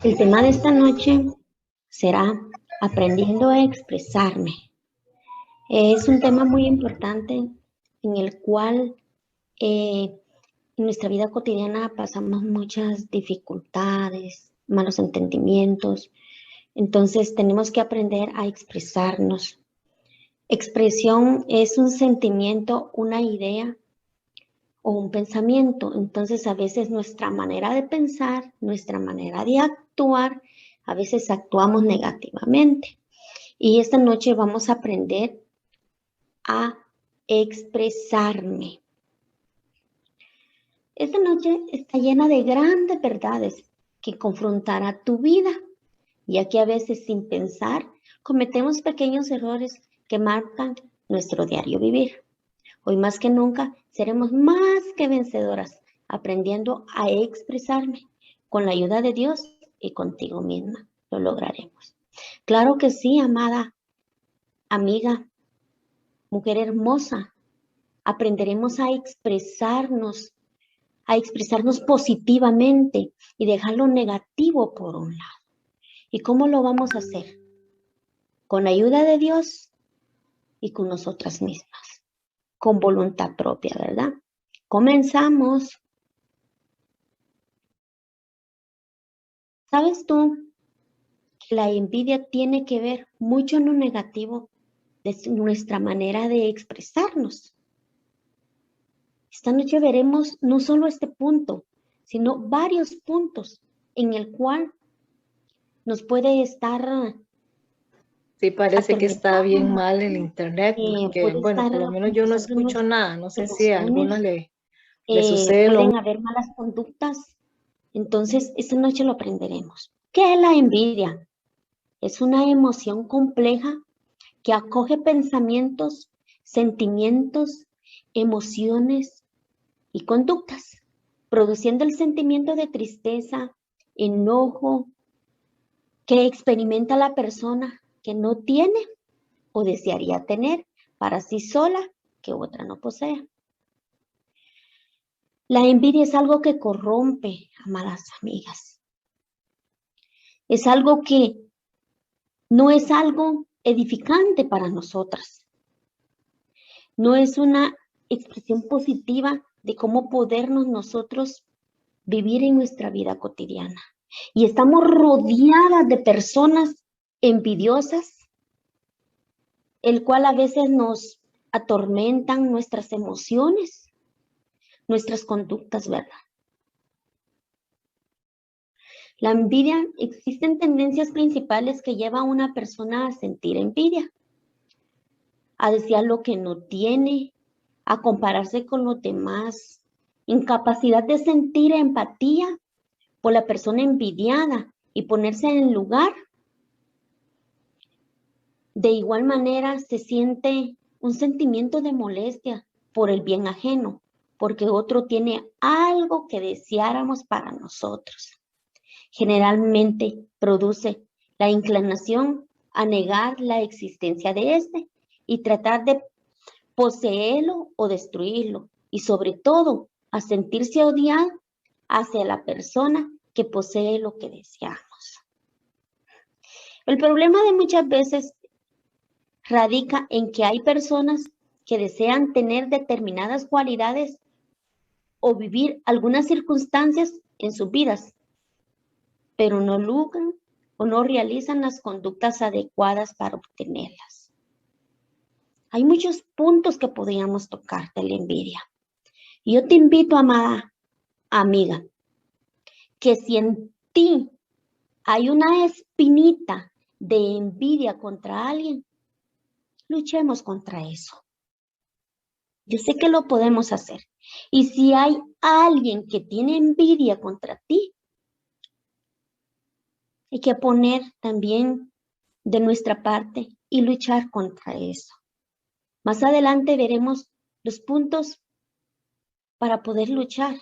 El tema de esta noche será aprendiendo a expresarme. Es un tema muy importante en el cual en nuestra vida cotidiana pasamos muchas dificultades, malos entendimientos. Entonces tenemos que aprender a expresarnos. Expresión es un sentimiento, una idea o un pensamiento. Entonces a veces nuestra manera de pensar, nuestra manera de actuar, a veces actuamos negativamente. Y esta noche vamos a aprender a expresarme. Esta noche está llena de grandes verdades que confrontará tu vida, ya que a veces sin pensar cometemos pequeños errores que marcan nuestro diario vivir. Hoy más que nunca seremos más que vencedoras aprendiendo a expresarme. Con la ayuda de Dios y contigo misma lo lograremos. Claro que sí, amada amiga, mujer hermosa. Aprenderemos a expresarnos positivamente y dejar lo negativo por un lado. ¿Y cómo lo vamos a hacer? Con la ayuda de Dios y con nosotras mismas, con voluntad propia, ¿verdad? Comenzamos. ¿Sabes tú que la envidia tiene que ver mucho en lo negativo de nuestra manera de expresarnos? Esta noche veremos no solo este punto, sino varios puntos en el cual nos puede estar Sí, parece que está bien atormentando, mal el internet, porque, puede bueno, estar por lo menos yo no impulsando escucho nuestras nada. No sé si a alguna emociones, le sucede lo mismo. pueden haber malas conductas. Entonces, esta noche lo aprenderemos. ¿Qué es la envidia? Es una emoción compleja que acoge pensamientos, sentimientos, emociones y conductas, produciendo el sentimiento de tristeza, enojo que experimenta la persona que no tiene o desearía tener para sí sola que otra no posea. La envidia es algo que corrompe, amadas amigas. Es algo que no es algo edificante para nosotras. No es una expresión positiva de cómo podernos nosotros vivir en nuestra vida cotidiana. Y estamos rodeadas de personas envidiosas, el cual a veces nos atormentan nuestras emociones, nuestras conductas, ¿verdad? La envidia, existen tendencias principales que llevan a una persona a sentir envidia, a desear lo que no tiene, a compararse con los demás, incapacidad de sentir empatía por la persona envidiada y ponerse en el lugar. De igual manera se siente un sentimiento de molestia por el bien ajeno, porque otro tiene algo que deseáramos para nosotros. Generalmente produce la inclinación a negar la existencia de este y tratar de poseerlo o destruirlo, y sobre todo a sentirse odiado hacia la persona que posee lo que deseamos. El problema de muchas veces radica en que hay personas que desean tener determinadas cualidades o vivir algunas circunstancias en sus vidas, pero no logran o no realizan las conductas adecuadas para obtenerlas. Hay muchos puntos que podríamos tocar de la envidia. Y yo te invito, amada amiga, que si en ti hay una espinita de envidia contra alguien, luchemos contra eso. Yo sé que lo podemos hacer. Y si hay alguien que tiene envidia contra ti, hay que poner también de nuestra parte y luchar contra eso. Más adelante veremos los puntos para poder luchar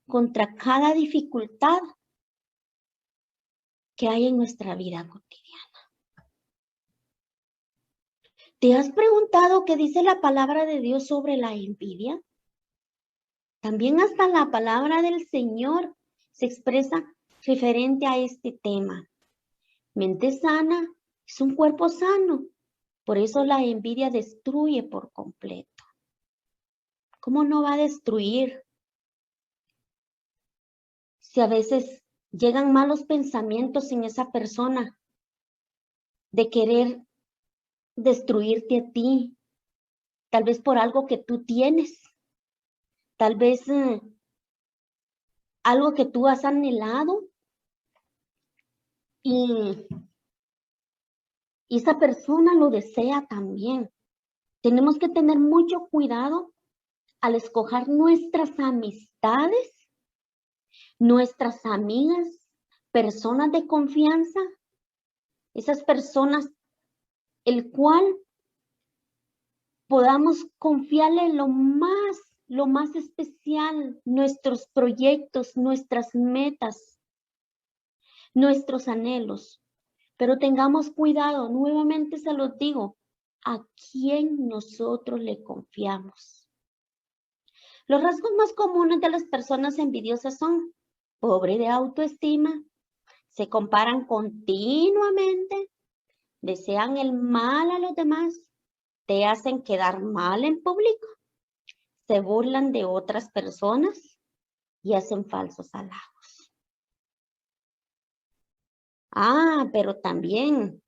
contra cada dificultad que hay en nuestra vida cotidiana. ¿Te has preguntado qué dice la palabra de Dios sobre la envidia? También hasta la palabra del Señor se expresa referente a este tema. Mente sana es un cuerpo sano. Por eso la envidia destruye por completo. ¿Cómo no va a destruir? Si a veces llegan malos pensamientos en esa persona de querer destruirte a ti, tal vez por algo que tú tienes, tal vez algo que tú has anhelado y esa persona lo desea también. Tenemos que tener mucho cuidado al escoger nuestras amistades, nuestras amigas, personas de confianza, esas personas el cual podamos confiarle lo más especial, nuestros proyectos, nuestras metas, nuestros anhelos. Pero tengamos cuidado, nuevamente se los digo, a quién nosotros le confiamos. Los rasgos más comunes de las personas envidiosas son pobre de autoestima, se comparan continuamente, desean el mal a los demás, te hacen quedar mal en público, se burlan de otras personas y hacen falsos halagos. Pero también,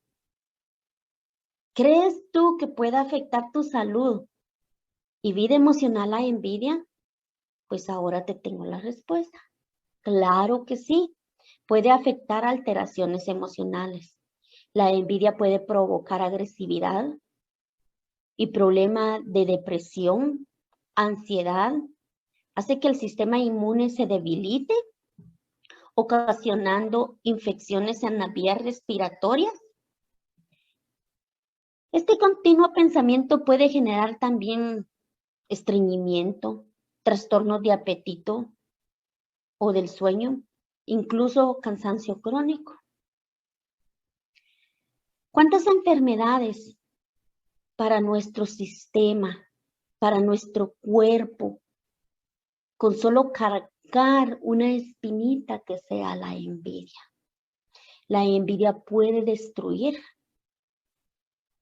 ¿crees tú que pueda afectar tu salud y vida emocional la envidia? Pues ahora te tengo la respuesta. Claro que sí, puede afectar alteraciones emocionales. La envidia puede provocar agresividad y problemas de depresión, ansiedad, hace que el sistema inmune se debilite, ocasionando infecciones en las vías respiratorias. Este continuo pensamiento puede generar también estreñimiento, trastornos de apetito o del sueño, incluso cansancio crónico. ¿Cuántas enfermedades para nuestro sistema, para nuestro cuerpo, con solo cargar una espinita que sea la envidia? La envidia puede destruir.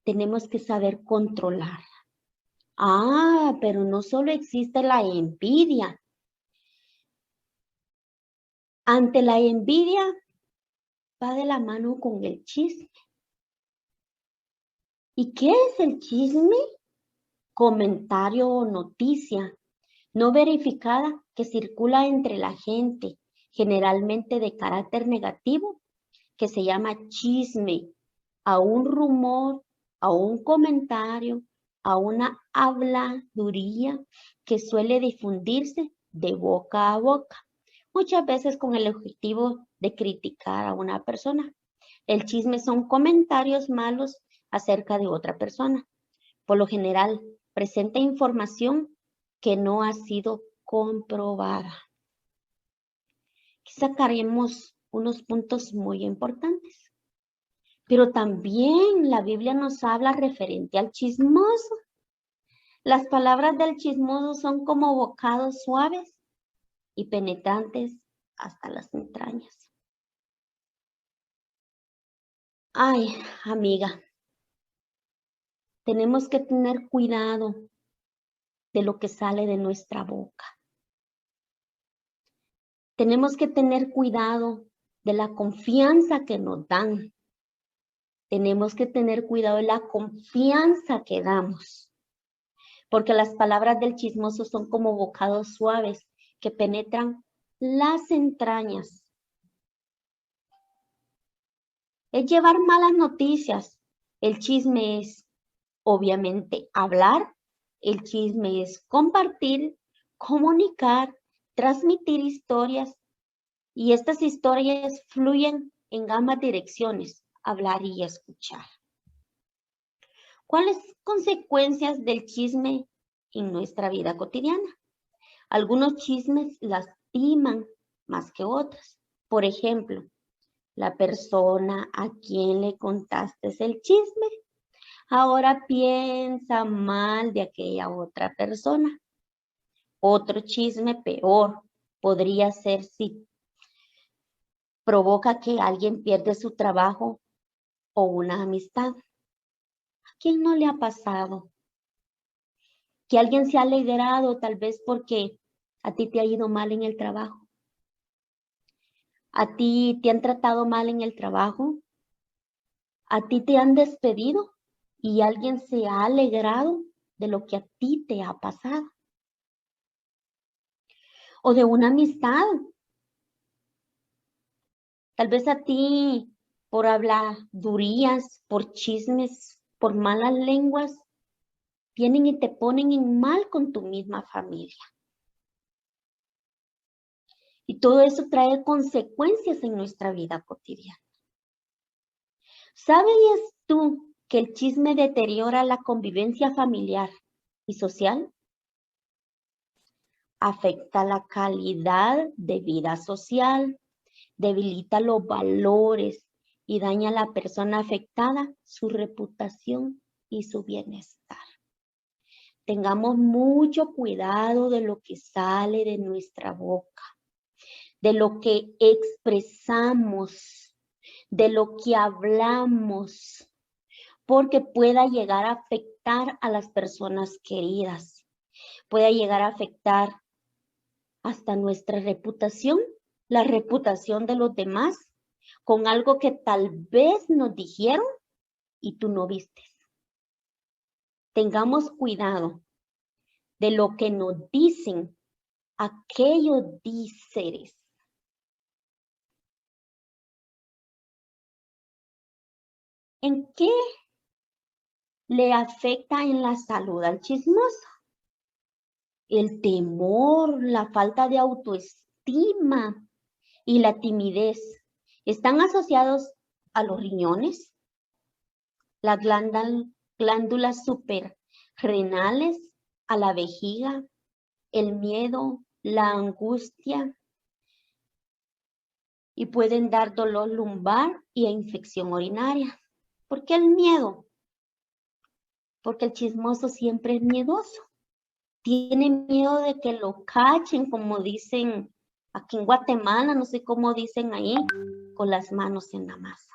Tenemos que saber controlarla. Pero no solo existe la envidia. Ante la envidia va de la mano con el chisme. ¿Y qué es el chisme? Comentario o noticia no verificada que circula entre la gente, generalmente de carácter negativo, que se llama chisme, a un rumor, a un comentario, a una habladuría que suele difundirse de boca a boca, muchas veces con el objetivo de criticar a una persona. El chisme son comentarios malos acerca de otra persona. Por lo general, presenta información que no ha sido comprobada. Aquí sacaremos unos puntos muy importantes. Pero también la Biblia nos habla referente al chismoso. Las palabras del chismoso son como bocados suaves y penetrantes hasta las entrañas. Amiga, tenemos que tener cuidado de lo que sale de nuestra boca. Tenemos que tener cuidado de la confianza que nos dan. Tenemos que tener cuidado de la confianza que damos. Porque las palabras del chismoso son como bocados suaves que penetran las entrañas. Es llevar malas noticias. El chisme es, obviamente, hablar. El chisme es compartir, comunicar, transmitir historias. Y estas historias fluyen en ambas direcciones, hablar y escuchar. ¿Cuáles consecuencias del chisme en nuestra vida cotidiana? Algunos chismes lastiman más que otros. Por ejemplo, la persona a quien le contaste el chisme ahora piensa mal de aquella otra persona. Otro chisme peor podría ser si provoca que alguien pierda su trabajo o una amistad. ¿A quién no le ha pasado? Que alguien se ha alegrado tal vez porque a ti te ha ido mal en el trabajo. A ti te han tratado mal en el trabajo. A ti te han despedido y alguien se ha alegrado de lo que a ti te ha pasado. O de una amistad. Tal vez a ti, por habladurías, por chismes, por malas lenguas, vienen y te ponen en mal con tu misma familia. Y todo eso trae consecuencias en nuestra vida cotidiana. ¿Sabías tú que el chisme deteriora la convivencia familiar y social? Afecta la calidad de vida social, debilita los valores y daña a la persona afectada, su reputación y su bienestar. Tengamos mucho cuidado de lo que sale de nuestra boca, de lo que expresamos, de lo que hablamos, porque pueda llegar a afectar a las personas queridas, pueda llegar a afectar hasta nuestra reputación, la reputación de los demás, con algo que tal vez nos dijeron y tú no viste. Tengamos cuidado de lo que nos dicen aquellos díceres. ¿En qué le afecta en la salud al chismoso? El temor, la falta de autoestima y la timidez están asociados a los riñones, las glándulas suprarrenales, a la vejiga, el miedo, la angustia, y pueden dar dolor lumbar y infección urinaria. ¿Por qué el miedo? Porque el chismoso siempre es miedoso. Tiene miedo de que lo cachen, como dicen aquí en Guatemala, no sé cómo dicen ahí, con las manos en la masa.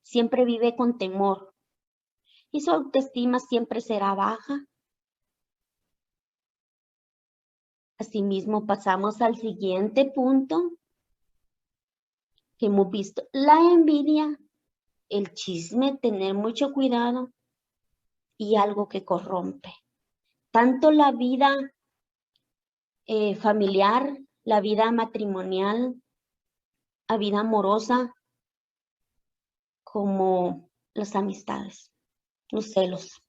Siempre vive con temor. Y su autoestima siempre será baja. Asimismo, pasamos al siguiente punto que hemos visto. La envidia, el chisme, tener mucho cuidado y algo que corrompe. Tanto la vida familiar, la vida matrimonial, la vida amorosa, como las amistades, los celos.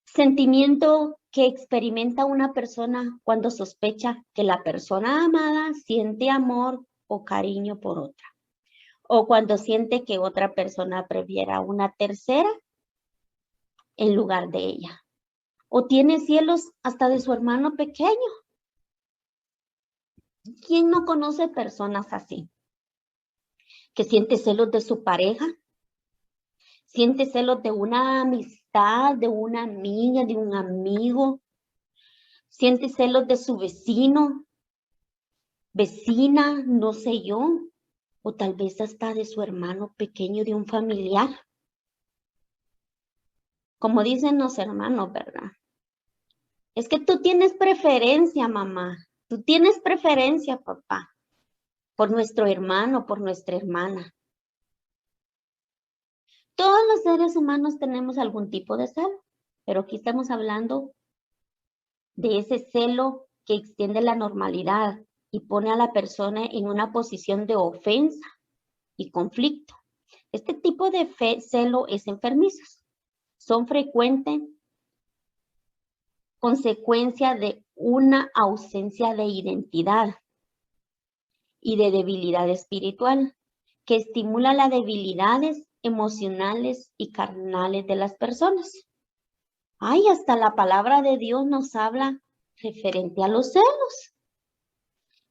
Sentimiento que experimenta una persona cuando sospecha que la persona amada siente amor o cariño por otra. O cuando siente que otra persona prefiera una tercera en lugar de ella. O tiene celos hasta de su hermano pequeño. ¿Quién no conoce personas así? Que siente celos de su pareja, siente celos de una amistad, de una amiga, de un amigo, siente celos de su vecino, vecina, no sé yo, o tal vez hasta de su hermano pequeño, de un familiar. Como dicen los hermanos, ¿verdad? Es que tú tienes preferencia, mamá, tú tienes preferencia, papá, por nuestro hermano, por nuestra hermana. Todos los seres humanos tenemos algún tipo de celo, pero aquí estamos hablando de ese celo que extiende la normalidad y pone a la persona en una posición de ofensa y conflicto. Este tipo de celo es enfermizo. Son frecuentes consecuencia de una ausencia de identidad y de debilidad espiritual que estimula las debilidades emocionales y carnales de las personas. Ay, hasta la palabra de Dios nos habla referente a los celos.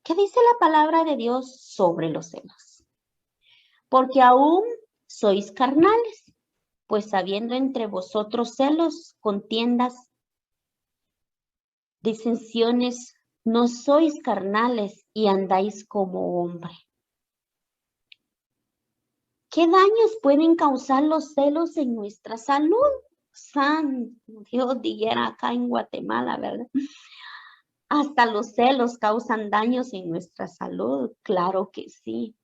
¿Qué dice la palabra de Dios sobre los celos? Porque aún sois carnales, pues habiendo entre vosotros celos, contiendas, disensiones, no sois carnales y andáis como hombre. ¿Qué daños pueden causar los celos en nuestra salud? San Dios dijera acá en Guatemala, ¿verdad? Hasta los celos causan daños en nuestra salud. Claro que sí.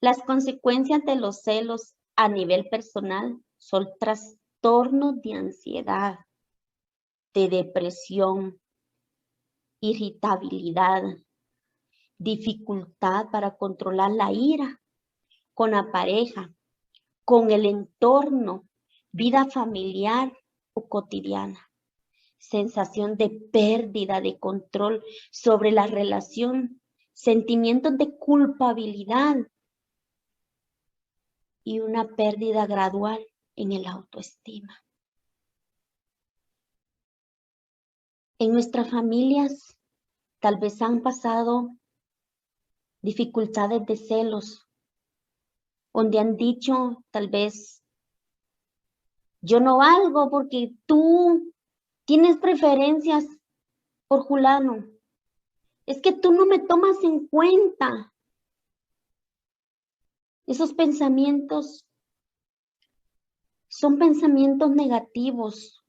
Las consecuencias de los celos a nivel personal son trastornos de ansiedad, de depresión, irritabilidad, dificultad para controlar la ira con la pareja, con el entorno, vida familiar o cotidiana. Sensación de pérdida de control sobre la relación, sentimientos de culpabilidad y una pérdida gradual en el autoestima. En nuestras familias tal vez han pasado dificultades de celos, donde han dicho tal vez, yo no valgo porque tú tienes preferencias por fulano. Es que tú no me tomas en cuenta. Esos pensamientos son pensamientos negativos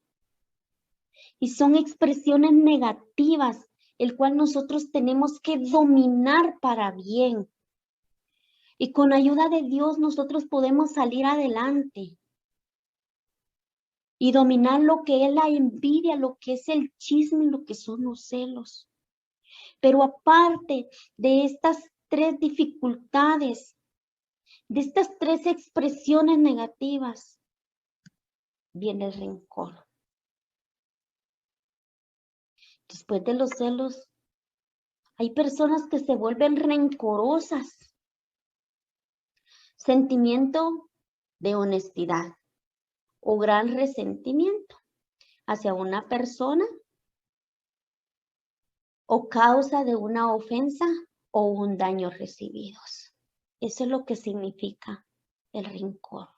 y son expresiones negativas, el cual nosotros tenemos que dominar para bien. Y con ayuda de Dios nosotros podemos salir adelante y dominar lo que es la envidia, lo que es el chisme, lo que son los celos. Pero aparte de estas tres dificultades, de estas tres expresiones negativas, viene el rencor. Después de los celos, hay personas que se vuelven rencorosas. Sentimiento de honestidad o gran resentimiento hacia una persona o causa de una ofensa o un daño recibidos. Eso es lo que significa el rencor.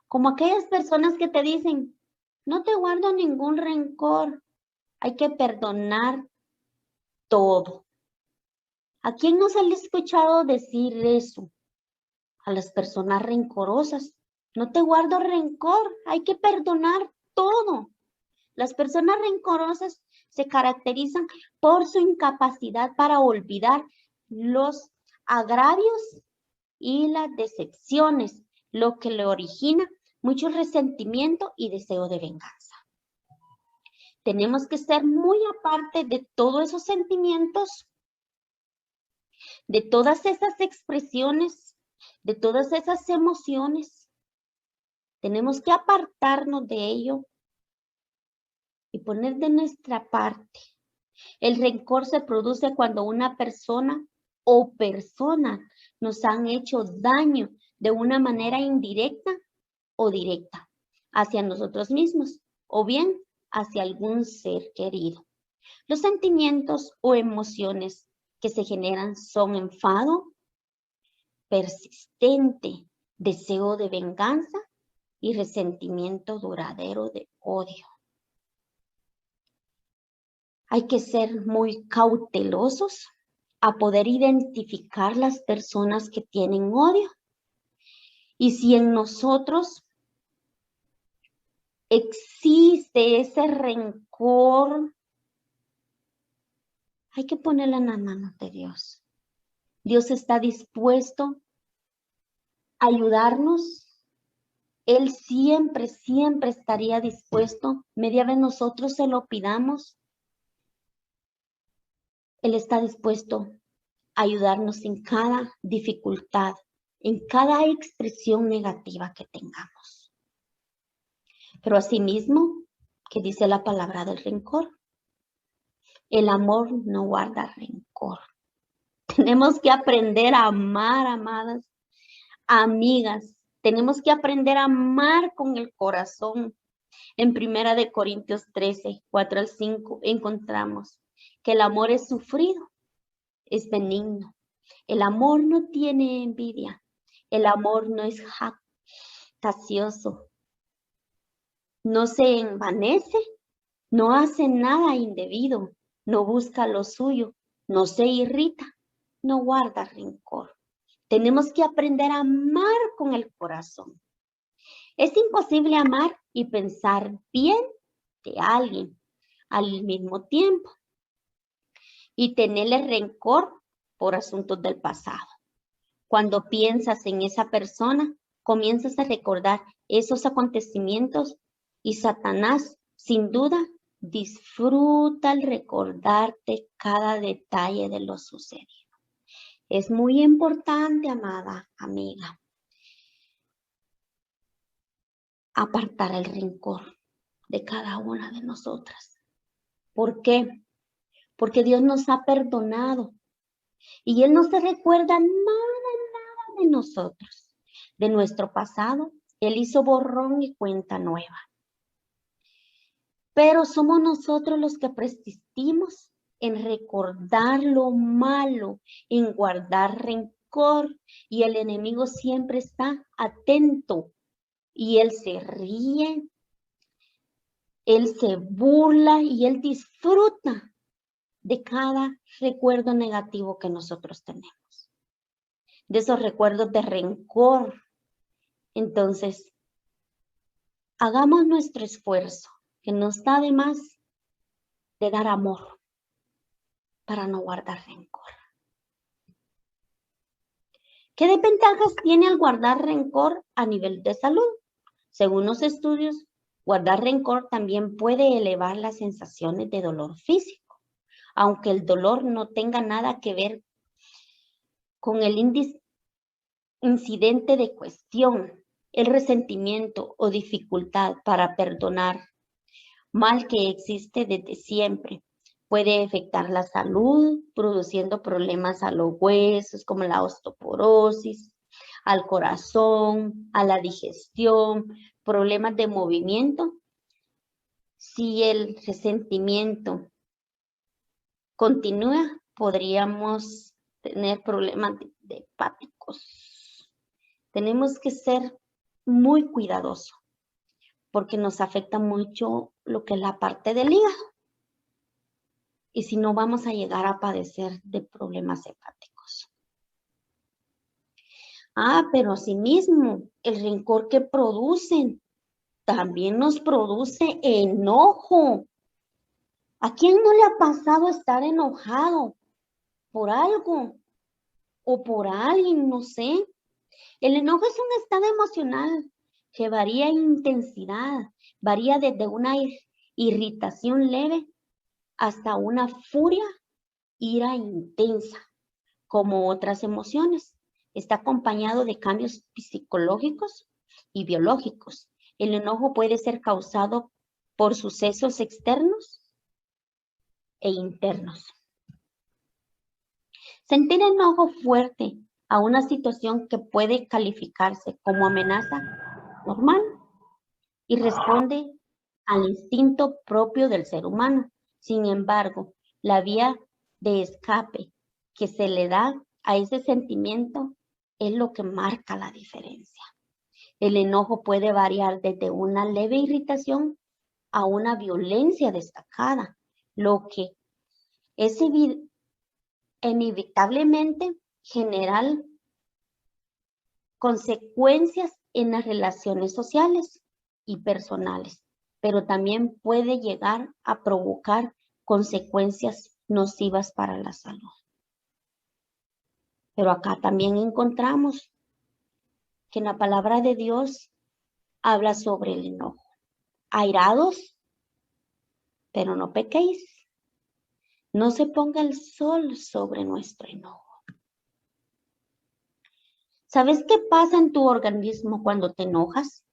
Como aquellas personas que te dicen, no te guardo ningún rencor, hay que perdonar todo. ¿A quién no se le ha escuchado decir eso? A las personas rencorosas. No te guardo rencor, hay que perdonar todo. Las personas rencorosas se caracterizan por su incapacidad para olvidar los agravios y las decepciones, lo que le origina mucho resentimiento y deseo de venganza. Tenemos que ser muy aparte de todos esos sentimientos, de todas esas expresiones, de todas esas emociones. Tenemos que apartarnos de ello y poner de nuestra parte. El rencor se produce cuando una persona o personas nos han hecho daño de una manera indirecta o directa hacia nosotros mismos o bien hacia algún ser querido. Los sentimientos o emociones que se generan son enfado, persistente, deseo de venganza y resentimiento duradero de odio. Hay que ser muy cautelosos a poder identificar las personas que tienen odio. Y si en nosotros existe ese rencor, hay que ponerla en las manos de Dios. Dios está dispuesto a ayudarnos. Él siempre, siempre estaría dispuesto. Media vez nosotros se lo pidamos. Él está dispuesto a ayudarnos en cada dificultad, en cada expresión negativa que tengamos. Pero asimismo, ¿qué dice la palabra del rencor? El amor no guarda rencor. Tenemos que aprender a amar, amadas, amigas. Tenemos que aprender a amar con el corazón. En 1 Corintios 13, 4 al 5, encontramos que el amor es sufrido, es benigno. El amor no tiene envidia. El amor no es jactancioso. No se envanece, no hace nada indebido, no busca lo suyo, no se irrita, no guarda rencor. Tenemos que aprender a amar con el corazón. Es imposible amar y pensar bien de alguien al mismo tiempo y tenerle rencor por asuntos del pasado. Cuando piensas en esa persona, comienzas a recordar esos acontecimientos y Satanás, sin duda, disfruta al recordarte cada detalle de lo sucedido. Es muy importante, amada amiga, apartar el rencor de cada una de nosotras. ¿Por qué? Porque Dios nos ha perdonado y Él no se recuerda nada de nosotros, de nuestro pasado. Él hizo borrón y cuenta nueva. Pero somos nosotros los que persistimos en recordar lo malo, en guardar rencor, y el enemigo siempre está atento y él se ríe, él se burla y él disfruta de cada recuerdo negativo que nosotros tenemos, de esos recuerdos de rencor. Entonces, hagamos nuestro esfuerzo, que nos da de más de dar amor para no guardar rencor. ¿Qué desventajas tiene el guardar rencor a nivel de salud? Según los estudios, guardar rencor también puede elevar las sensaciones de dolor físico, aunque el dolor no tenga nada que ver con el incidente de cuestión. El resentimiento o dificultad para perdonar, mal que existe desde siempre, puede afectar la salud, produciendo problemas a los huesos como la osteoporosis, al corazón, a la digestión, problemas de movimiento. Si el resentimiento continúa, podríamos tener problemas de hepáticos. Tenemos que ser muy cuidadosos porque nos afecta mucho lo que es la parte del hígado. Y si no, vamos a llegar a padecer de problemas hepáticos. Pero asimismo, el rencor que producen también nos produce enojo. ¿A quién no le ha pasado estar enojado por algo o por alguien? No sé. El enojo es un estado emocional que varía en intensidad, varía desde una irritación leve hasta una furia, ira intensa, como otras emociones. Está acompañado de cambios psicológicos y biológicos. El enojo puede ser causado por sucesos externos e internos. Sentir enojo fuerte a una situación que puede calificarse como amenaza normal y responde al instinto propio del ser humano. Sin embargo, la vía de escape que se le da a ese sentimiento es lo que marca la diferencia. El enojo puede variar desde una leve irritación a una violencia destacada, lo que es inevitablemente generar consecuencias en las relaciones sociales y personales, pero también puede llegar a provocar consecuencias nocivas para la salud. Pero acá también encontramos que en la palabra de Dios habla sobre el enojo. Airados, pero no pequéis. No se ponga el sol sobre nuestro enojo. ¿Sabes qué pasa en tu organismo cuando te enojas?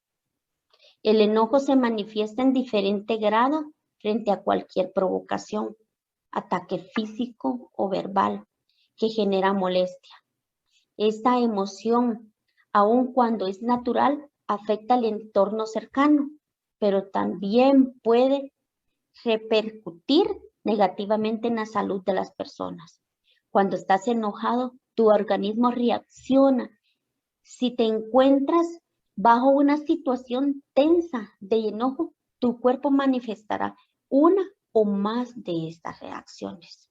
El enojo se manifiesta en diferente grado frente a cualquier provocación, ataque físico o verbal que genera molestia. Esta emoción, aun cuando es natural, afecta al entorno cercano, pero también puede repercutir negativamente en la salud de las personas. Cuando estás enojado, tu organismo reacciona. Si te encuentras bajo una situación tensa de enojo, tu cuerpo manifestará una o más de estas reacciones.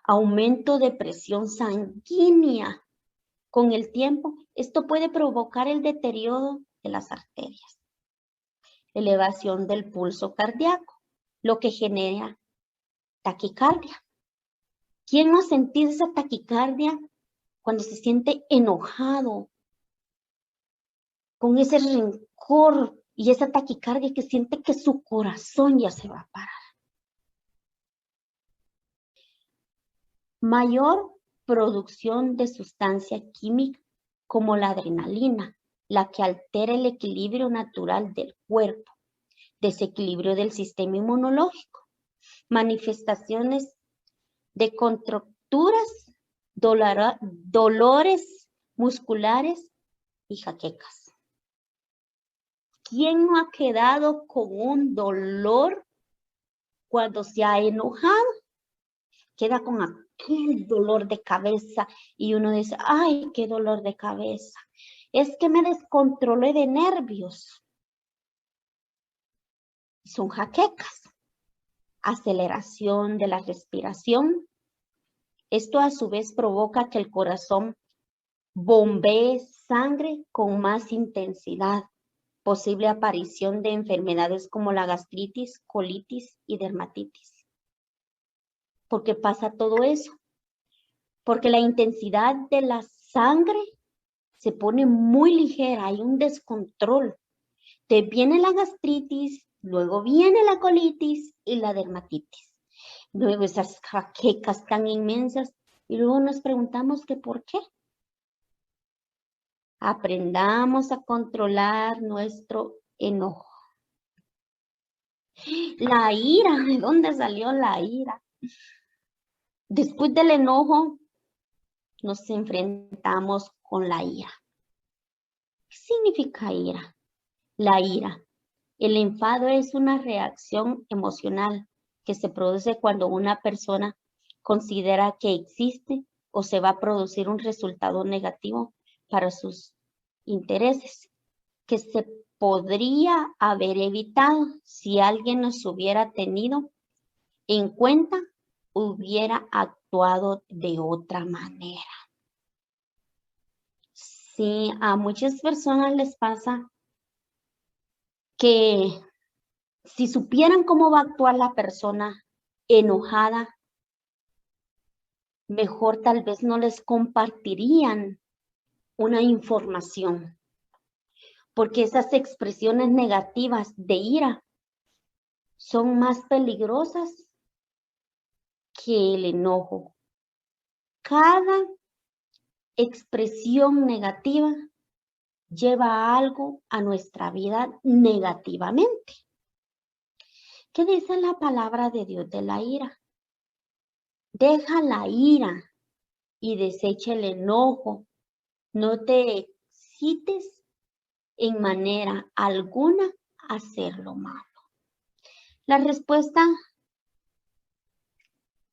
Aumento de presión sanguínea, Con el tiempo, esto puede provocar el deterioro de las arterias, elevación del pulso cardíaco, lo que genera taquicardia. ¿Quién no ha sentido esa taquicardia cuando se siente enojado, con ese rencor y esa taquicardia que siente que su corazón ya se va a parar? Mayor producción de sustancia química como la adrenalina, la que altera el equilibrio natural del cuerpo, desequilibrio del sistema inmunológico, manifestaciones de contracturas, dolores musculares y jaquecas. ¿Quién no ha quedado con un dolor cuando se ha enojado? Queda con aquel dolor de cabeza y uno dice, ay, qué dolor de cabeza. Es que me descontrolé de nervios. Son jaquecas. Aceleración de la respiración. Esto a su vez provoca que el corazón bombee sangre con más intensidad. Posible aparición de enfermedades como la gastritis, colitis y dermatitis. ¿Por qué pasa todo eso? Porque la intensidad de la sangre se pone muy ligera, hay un descontrol. Te viene la gastritis, luego viene la colitis y la dermatitis. Luego esas jaquecas tan inmensas y luego nos preguntamos que por qué. Aprendamos a controlar nuestro enojo. La ira, ¿de dónde salió la ira? Después del enojo, nos enfrentamos con la ira. ¿Qué significa ira? La ira. El enfado es una reacción emocional que se produce cuando una persona considera que existe o se va a producir un resultado negativo para sus intereses, que se podría haber evitado si alguien nos hubiera tenido en cuenta, hubiera actuado de otra manera. Sí, a muchas personas les pasa que si supieran cómo va a actuar la persona enojada, mejor tal vez no les compartirían una información, porque esas expresiones negativas de ira son más peligrosas que el enojo. Cada expresión negativa lleva algo a nuestra vida negativamente. ¿Qué dice la palabra de Dios de la ira? Deja la ira y desecha el enojo. No te excites en manera alguna a hacer lo malo. La respuesta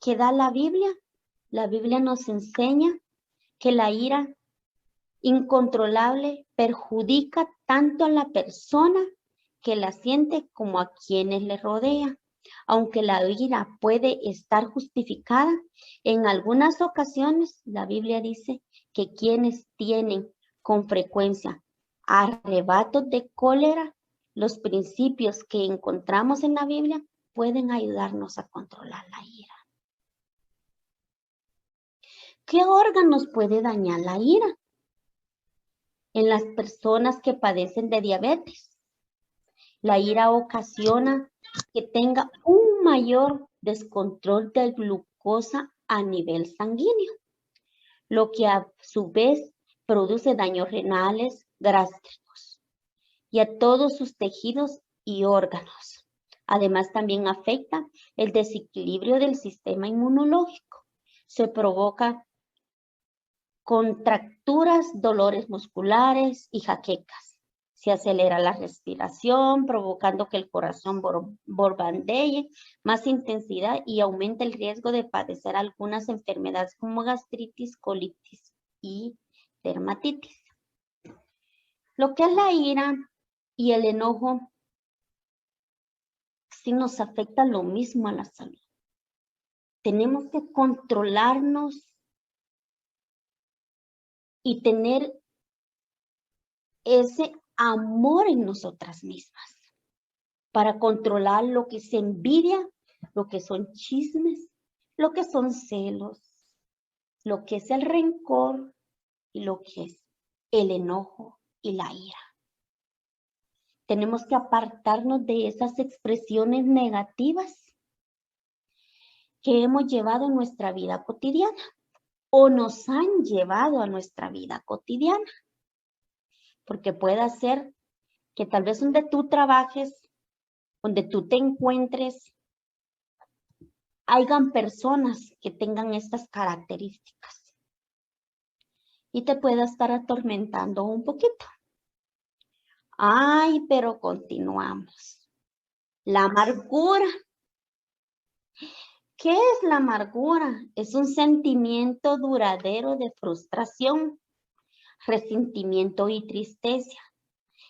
que da la Biblia nos enseña que la ira incontrolable perjudica tanto a la persona que la siente como a quienes le rodean. Aunque la ira puede estar justificada, en algunas ocasiones la Biblia dice que quienes tienen con frecuencia arrebatos de cólera, los principios que encontramos en la Biblia pueden ayudarnos a controlar la ira. ¿Qué órganos puede dañar la ira? En las personas que padecen de diabetes, la ira ocasiona que tenga un mayor descontrol de glucosa a nivel sanguíneo, lo que a su vez produce daños renales, gástricos y a todos sus tejidos y órganos. Además, también afecta el desequilibrio del sistema inmunológico. Se provoca contracturas, dolores musculares y jaquecas. Se acelera la respiración, provocando que el corazón borbandee más intensidad y aumenta el riesgo de padecer algunas enfermedades como gastritis, colitis y dermatitis. Lo que es la ira y el enojo sí nos afecta lo mismo a la salud. Tenemos que controlarnos y tener ese amor en nosotras mismas para controlar lo que es envidia, lo que son chismes, lo que son celos, lo que es el rencor y lo que es el enojo y la ira. Tenemos que apartarnos de esas expresiones negativas que hemos llevado en nuestra vida cotidiana o nos han llevado a nuestra vida cotidiana. Porque puede ser que tal vez donde tú trabajes, donde tú te encuentres, hayan personas que tengan estas características y te pueda estar atormentando un poquito. Ay, pero continuamos. La amargura. ¿Qué es la amargura? Es un sentimiento duradero de frustración, resentimiento y tristeza,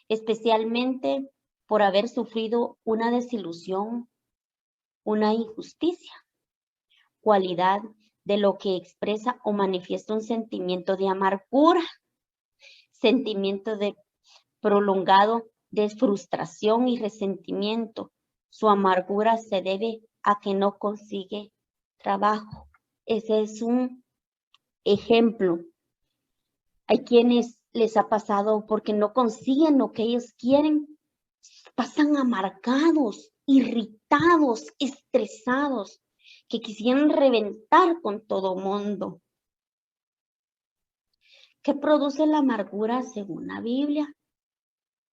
especialmente por haber sufrido una desilusión, una injusticia, cualidad de lo que expresa o manifiesta un sentimiento de amargura, sentimiento de prolongado de frustración y resentimiento. Su amargura se debe a que no consigue trabajo. Ese es un ejemplo. Hay quienes les ha pasado porque no consiguen lo que ellos quieren, pasan amargados, irritados, estresados, que quisieran reventar con todo mundo. ¿Qué produce la amargura según la Biblia?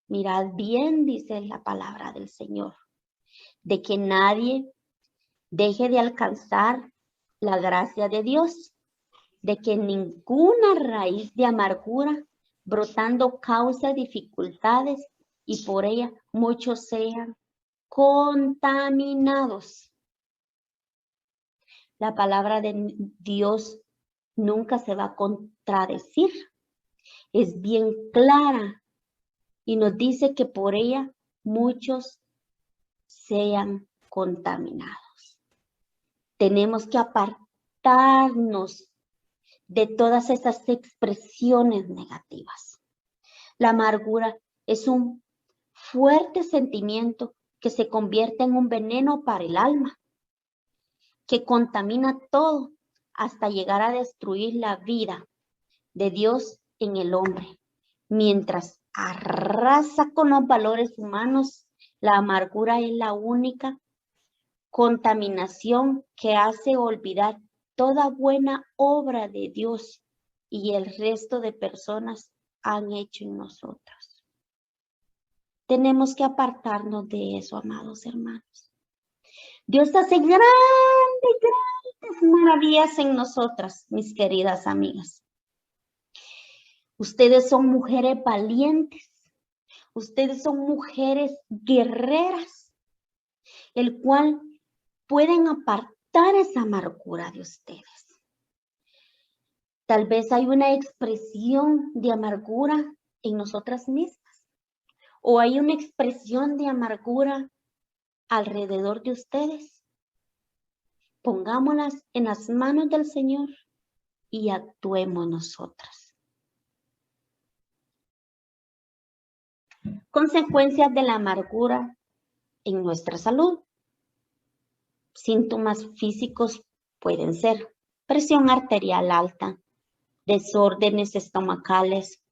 Mirad bien, dice la palabra del Señor, de que nadie deje de alcanzar la gracia de Dios, de que ninguna raíz de amargura brotando causa dificultades y por ella muchos sean contaminados. La palabra de Dios nunca se va a contradecir. Es bien clara y nos dice que por ella muchos sean contaminados. Tenemos que apartarnos de todas esas expresiones negativas. La amargura es un fuerte sentimiento que se convierte en un veneno para el alma, que contamina todo hasta llegar a destruir la vida de Dios en el hombre. Mientras arrasa con los valores humanos, la amargura es la única contaminación que hace olvidar toda buena obra de Dios y el resto de personas han hecho en nosotros. Tenemos que apartarnos de eso, amados hermanos. Dios hace grandes maravillas en nosotras, mis queridas amigas. Ustedes son mujeres valientes. Ustedes son mujeres guerreras, el cual pueden apartar esa amargura de ustedes. Tal vez hay una expresión de amargura en nosotras mismas, o hay una expresión de amargura alrededor de ustedes. Pongámoslas en las manos del Señor y actuemos nosotras. Consecuencias de la amargura en nuestra salud. Síntomas físicos pueden ser presión arterial alta, desórdenes estomacales,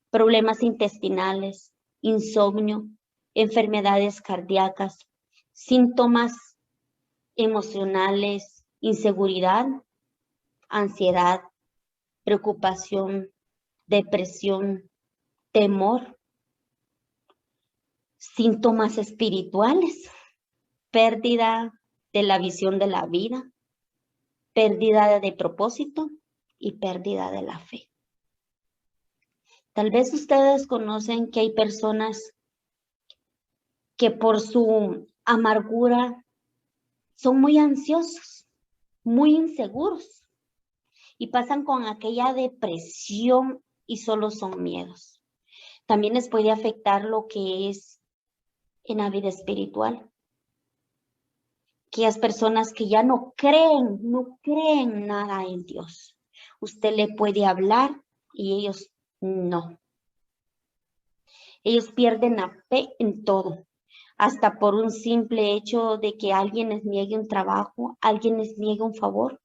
problemas intestinales, insomnio, enfermedades cardíacas, síntomas emocionales, inseguridad, ansiedad, preocupación, depresión, temor, síntomas espirituales, pérdida de la visión de la vida, pérdida de propósito y pérdida de la fe. Tal vez ustedes conocen que hay personas que por su amargura son muy ansiosos, muy inseguros y pasan con aquella depresión y solo son miedos. También les puede afectar lo que es en la vida espiritual. Aquellas personas que ya no creen nada en Dios. Usted le puede hablar y ellos no. Ellos pierden la fe en todo, hasta por un simple hecho de que alguien les niegue un trabajo, alguien les niegue un favor.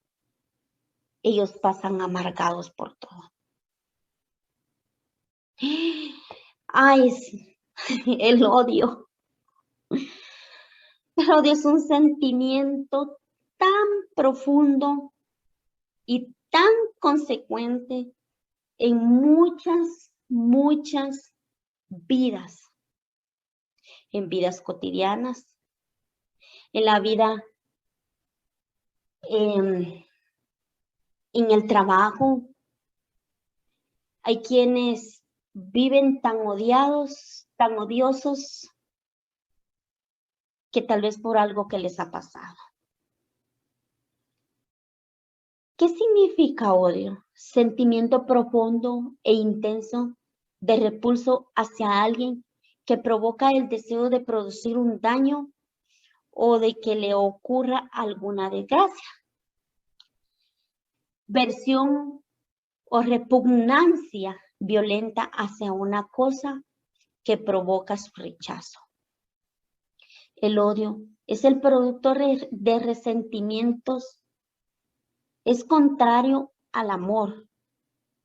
Ellos pasan amargados por todo. Ay, sí, el odio. El odio es un sentimiento tan profundo y tan consecuente en muchas vidas. En vidas cotidianas, en la vida, en el trabajo. Hay quienes viven tan odiados, tan odiosos, que tal vez por algo que les ha pasado. ¿Qué significa odio? Sentimiento profundo e intenso de repulso hacia alguien que provoca el deseo de producir un daño o de que le ocurra alguna desgracia. Versión o repugnancia violenta hacia una cosa que provoca su rechazo. El odio es el producto de resentimientos, es contrario al amor.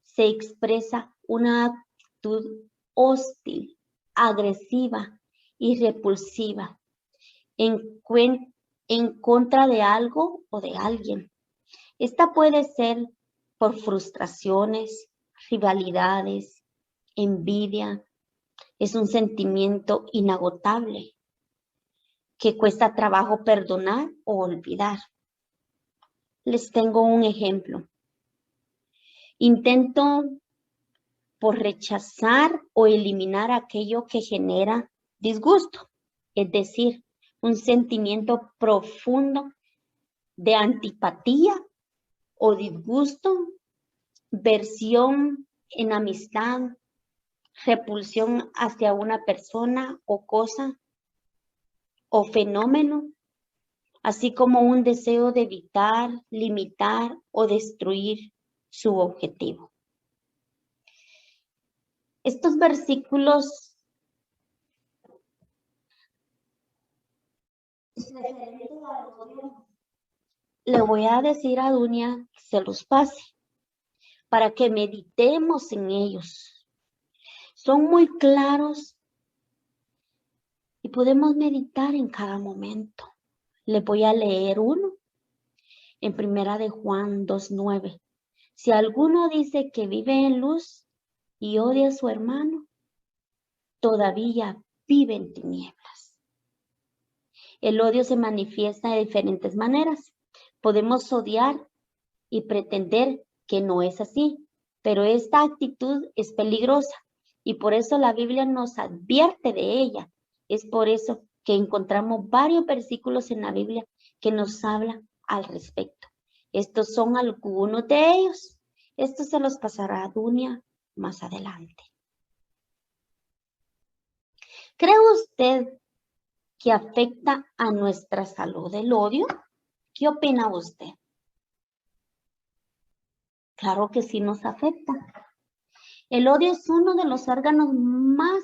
Se expresa una actitud hostil, agresiva y repulsiva en contra de algo o de alguien. Esta puede ser por frustraciones, rivalidades, envidia. Es un sentimiento inagotable que cuesta trabajo perdonar o olvidar. Les tengo un ejemplo. Intento por rechazar o eliminar aquello que genera disgusto, es decir, un sentimiento profundo de antipatía o disgusto, versión en amistad, repulsión hacia una persona o cosa o fenómeno, así como un deseo de evitar, limitar o destruir su objetivo. Estos versículos le voy a decir a Dunia que se los pase para que meditemos en ellos. Son muy claros y podemos meditar en cada momento. Les voy a leer uno en 1 de Juan 2:9. Si alguno dice que vive en luz y odia a su hermano, todavía vive en tinieblas. El odio se manifiesta de diferentes maneras. Podemos odiar y pretender que no es así, pero esta actitud es peligrosa y por eso la Biblia nos advierte de ella. Es por eso que encontramos varios versículos en la Biblia que nos hablan al respecto. Estos son algunos de ellos. Esto se los pasará a Dunia más adelante. ¿Cree usted que afecta a nuestra salud el odio? ¿Qué opina usted? Claro que sí nos afecta. El odio es uno de los órganos más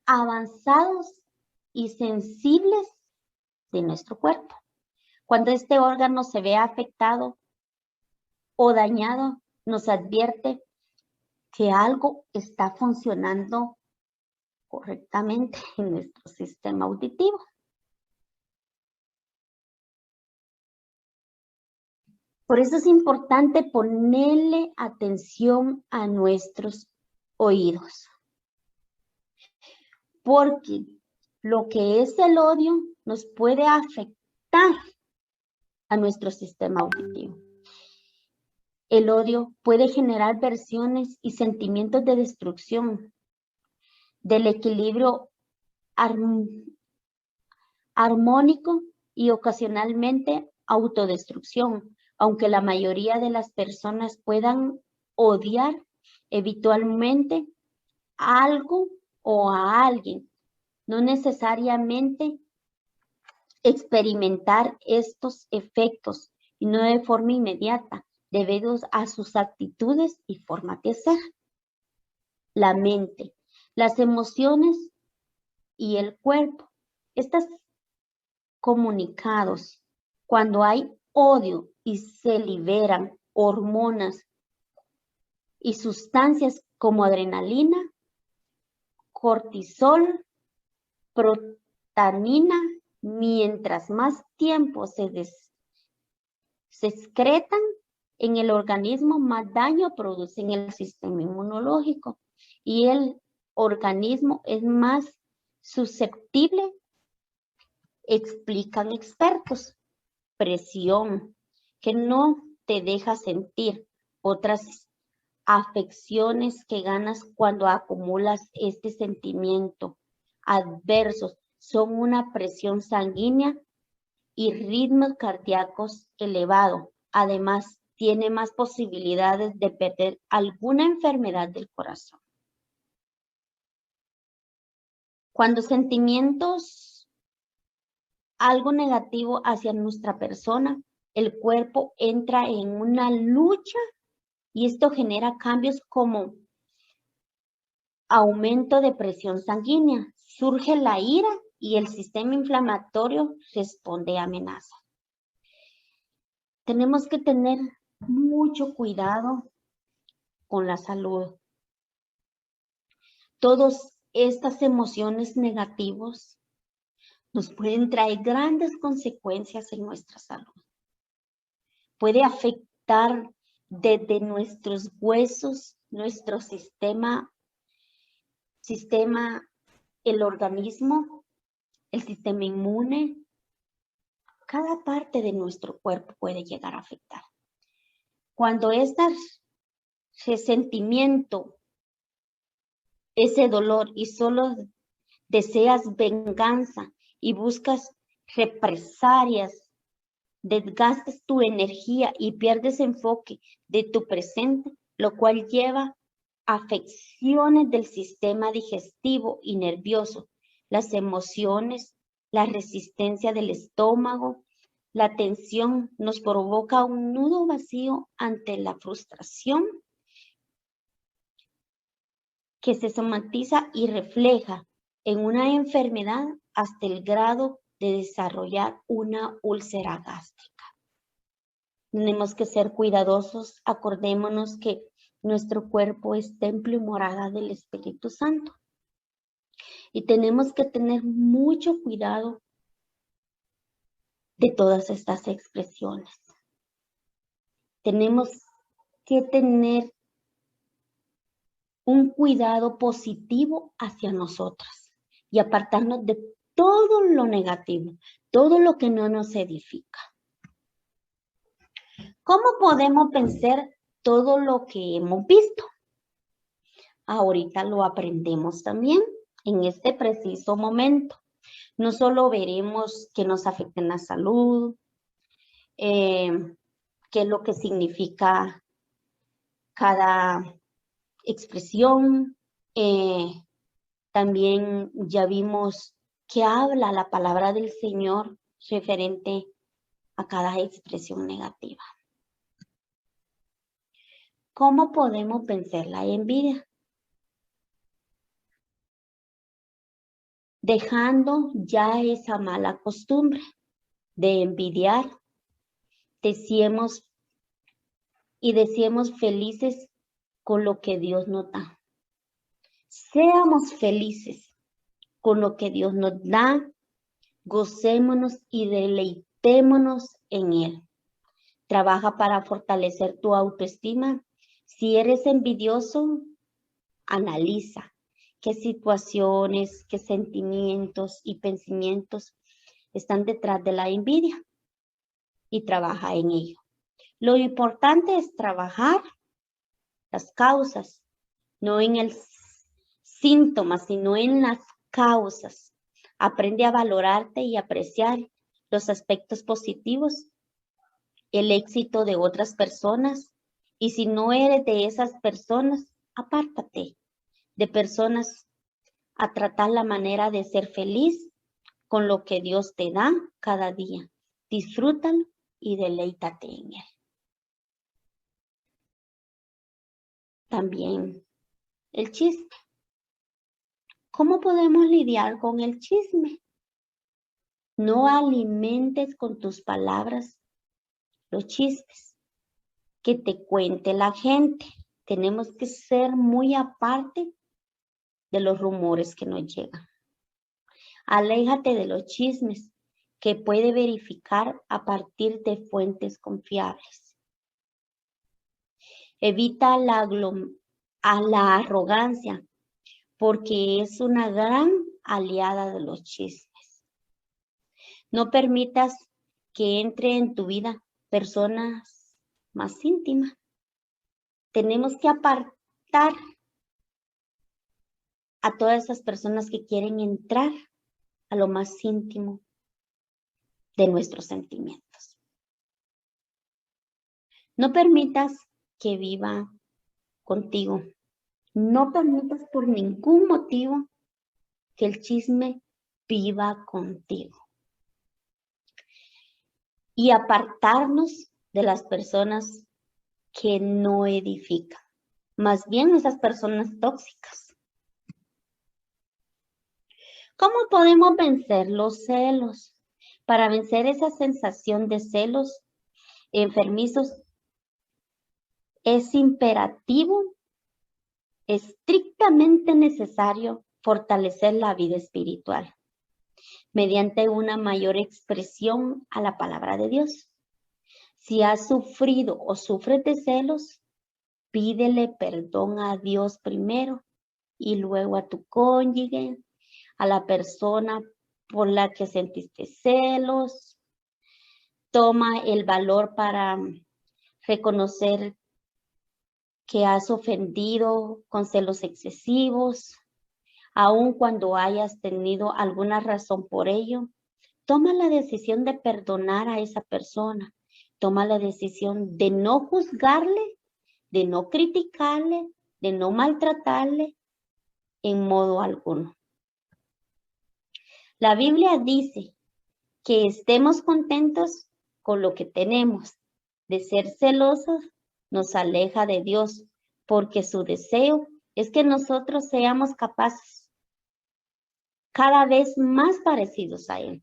avanzados y sensibles de nuestro cuerpo. Cuando este órgano se ve afectado o dañado, nos advierte que algo está funcionando correctamente en nuestro sistema auditivo. Por eso es importante ponerle atención a nuestros oídos. Porque lo que es el odio nos puede afectar a nuestro sistema auditivo. El odio puede generar versiones y sentimientos de destrucción, del equilibrio armónico y ocasionalmente autodestrucción, aunque la mayoría de las personas puedan odiar habitualmente a algo o a alguien, no necesariamente experimentar estos efectos y no de forma inmediata. debido a sus actitudes y formas de ser. La mente, las emociones y el cuerpo. Estas comunicados cuando hay odio y se liberan hormonas y sustancias como adrenalina, cortisol, protanina, mientras más tiempo se excretan en el organismo, más daño producen en el sistema inmunológico y el organismo es más susceptible, explican expertos. Presión, que no te deja sentir otras afecciones que ganas cuando acumulas este sentimiento. Adversos son una presión sanguínea y ritmos cardíacos elevados. Además, tiene más posibilidades de perder alguna enfermedad del corazón. Cuando sentimientos algo negativo hacia nuestra persona, el cuerpo entra en una lucha y esto genera cambios como aumento de presión sanguínea, surge la ira y el sistema inflamatorio responde a amenaza. Tenemos que tener mucho cuidado con la salud. Todas estas emociones negativas nos pueden traer grandes consecuencias en nuestra salud. Puede afectar desde nuestros huesos, nuestro sistema, el organismo, el sistema inmune. Cada parte de nuestro cuerpo puede llegar a afectar. Cuando este resentimiento, ese dolor y solo deseas venganza y buscas represalias, desgastas tu energía y pierdes enfoque de tu presente, lo cual lleva a afecciones del sistema digestivo y nervioso, las emociones, la resistencia del estómago, la tensión nos provoca un nudo vacío ante la frustración que se somatiza y refleja en una enfermedad hasta el grado de desarrollar una úlcera gástrica. Tenemos que ser cuidadosos, acordémonos que nuestro cuerpo es templo y morada del Espíritu Santo. Y tenemos que tener mucho cuidado de todas estas expresiones. Tenemos que tener un cuidado positivo hacia nosotras y apartarnos de todo lo negativo, todo lo que no nos edifica. ¿Cómo podemos vencer todo lo que hemos visto? Ahorita lo aprendemos también en este preciso momento. No solo veremos que nos afecta en la salud, qué es lo que significa cada expresión, también ya vimos que habla la palabra del Señor referente a cada expresión negativa. ¿Cómo podemos vencer la envidia? Dejando ya esa mala costumbre de envidiar, deseemos felices con lo que Dios nos da. Seamos felices con lo que Dios nos da, gocémonos y deleitémonos en Él. Trabaja para fortalecer tu autoestima. Si eres envidioso, analiza qué situaciones, qué sentimientos y pensamientos están detrás de la envidia y trabaja en ello. Lo importante es trabajar las causas, no en el síntoma, sino en las causas. Aprende a valorarte y apreciar los aspectos positivos, el éxito de otras personas, y si no eres de esas personas, apártate de personas a tratar la manera de ser feliz con lo que Dios te da cada día. Disfrútalo y deleítate en Él. también el chisme. ¿Cómo podemos lidiar con el chisme? No alimentes con tus palabras los chismes que te cuente la gente. Tenemos que ser muy aparte de los rumores que nos llegan. Aléjate de los chismes que puede verificar a partir de fuentes confiables. Evita la arrogancia, porque es una gran aliada de los chismes. No permitas que entre en tu vida personas más íntimas. Tenemos que apartar a todas esas personas que quieren entrar a lo más íntimo de nuestros sentimientos. No permitas que viva contigo. No permitas por ningún motivo que el chisme viva contigo. Y apartarnos de las personas que no edifican. Más bien esas personas tóxicas. ¿Cómo podemos vencer los celos? Para vencer esa sensación de celos enfermizos, es imperativo, estrictamente necesario fortalecer la vida espiritual mediante una mayor expresión a la palabra de Dios. Si has sufrido o sufres de celos, pídele perdón a Dios primero y luego a tu cónyuge, a la persona por la que sentiste celos. Toma el valor para reconocer que has ofendido con celos excesivos, aun cuando hayas tenido alguna razón por ello. Toma la decisión de perdonar a esa persona. Toma la decisión de no juzgarle, de no criticarle, de no maltratarle en modo alguno. La Biblia dice que estemos contentos con lo que tenemos. De ser celosos nos aleja de Dios, porque su deseo es que nosotros seamos capaces cada vez más parecidos a Él,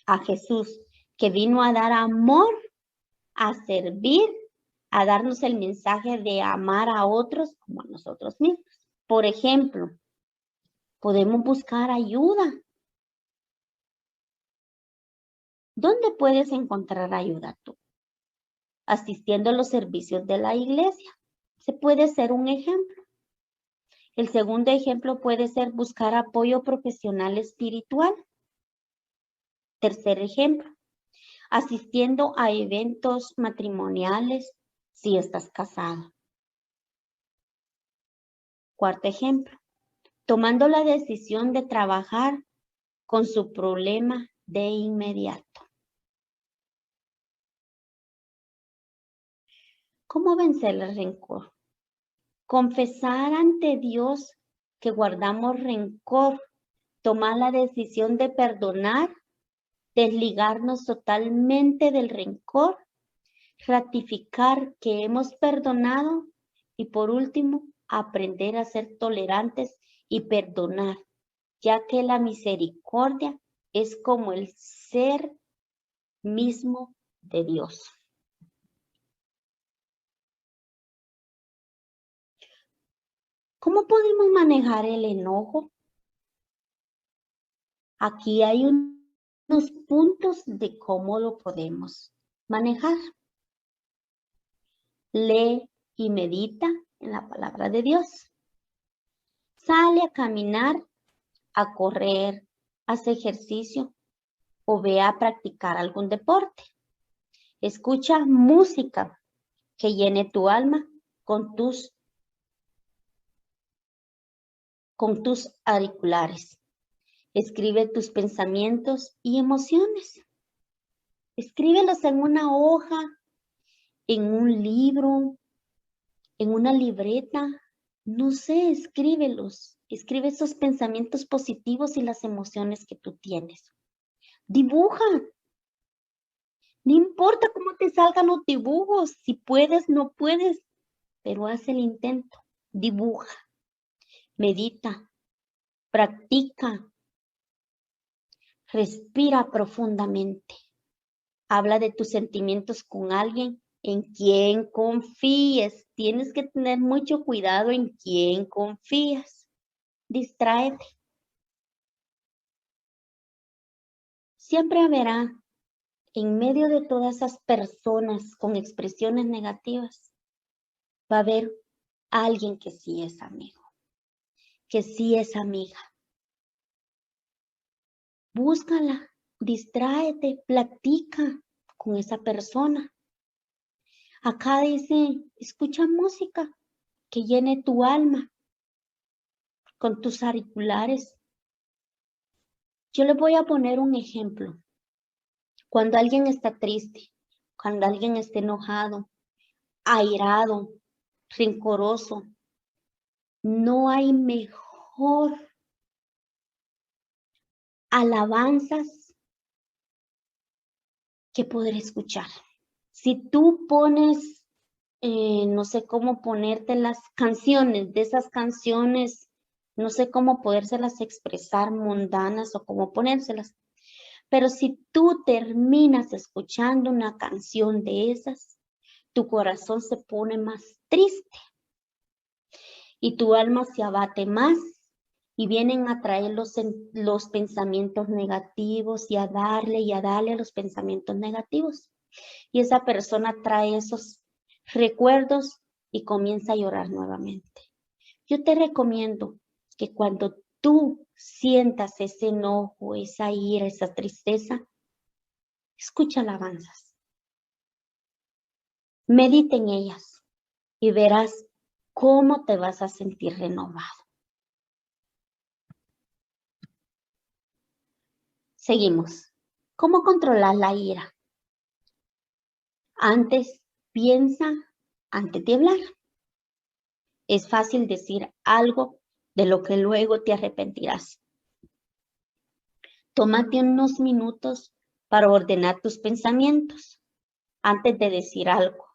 a Jesús, que vino a dar amor, a servir, a darnos el mensaje de amar a otros como a nosotros mismos. Por ejemplo, podemos buscar ayuda. ¿Dónde puedes encontrar ayuda tú? Asistiendo a los servicios de la iglesia. Se puede ser un ejemplo. El segundo ejemplo puede ser buscar apoyo profesional espiritual. Tercer ejemplo, asistiendo a eventos matrimoniales si estás casado. Cuarto ejemplo, tomando la decisión de trabajar con su problema de inmediato. ¿Cómo vencer el rencor? Confesar ante Dios que guardamos rencor, tomar la decisión de perdonar, desligarnos totalmente del rencor, ratificar que hemos perdonado y por último, aprender a ser tolerantes y perdonar, ya que la misericordia es como el ser mismo de Dios. ¿Cómo podemos manejar el enojo? Aquí hay unos puntos de cómo lo podemos manejar. Lee y medita en la palabra de Dios. Sale a caminar, a correr, hace ejercicio o ve a practicar algún deporte. Escucha música que llene tu alma con tus auriculares. Escribe tus pensamientos y emociones. Escríbelos en una hoja, en un libro, en una libreta. No sé, escríbelos. Escribe esos pensamientos positivos y las emociones que tú tienes. Dibuja. No importa cómo te salgan los dibujos. Si puedes, no puedes, pero haz el intento. dibuja, medita, practica, respira profundamente. Habla de tus sentimientos con alguien en quien confíes. Tienes que tener mucho cuidado en quién confías. Distráete. Siempre habrá, en medio de todas esas personas con expresiones negativas, va a haber alguien que sí es amigo, que sí es amiga. Búscala, distráete, platica con esa persona. Acá dice, escucha música que llene tu alma con tus auriculares. Yo les voy a poner un ejemplo. Cuando alguien está triste, cuando alguien está enojado, airado, rencoroso, no hay mejor alabanzas que poder escuchar. Si tú pones, no sé cómo ponerte las canciones, de esas canciones, no sé cómo podérselas expresar mundanas o cómo ponérselas, pero si tú terminas escuchando una canción de esas, tu corazón se pone más triste y tu alma se abate más y vienen a traer los pensamientos negativos y a darle a los pensamientos negativos. Y esa persona trae esos recuerdos y comienza a llorar nuevamente. Yo te recomiendo que cuando tú sientas ese enojo, esa ira, esa tristeza, escucha alabanzas. Medita en ellas y verás cómo te vas a sentir renovado. Seguimos. ¿Cómo controlar la ira? Piensa antes de hablar. Es fácil decir algo de lo que luego te arrepentirás. Tómate unos minutos para ordenar tus pensamientos antes de decir algo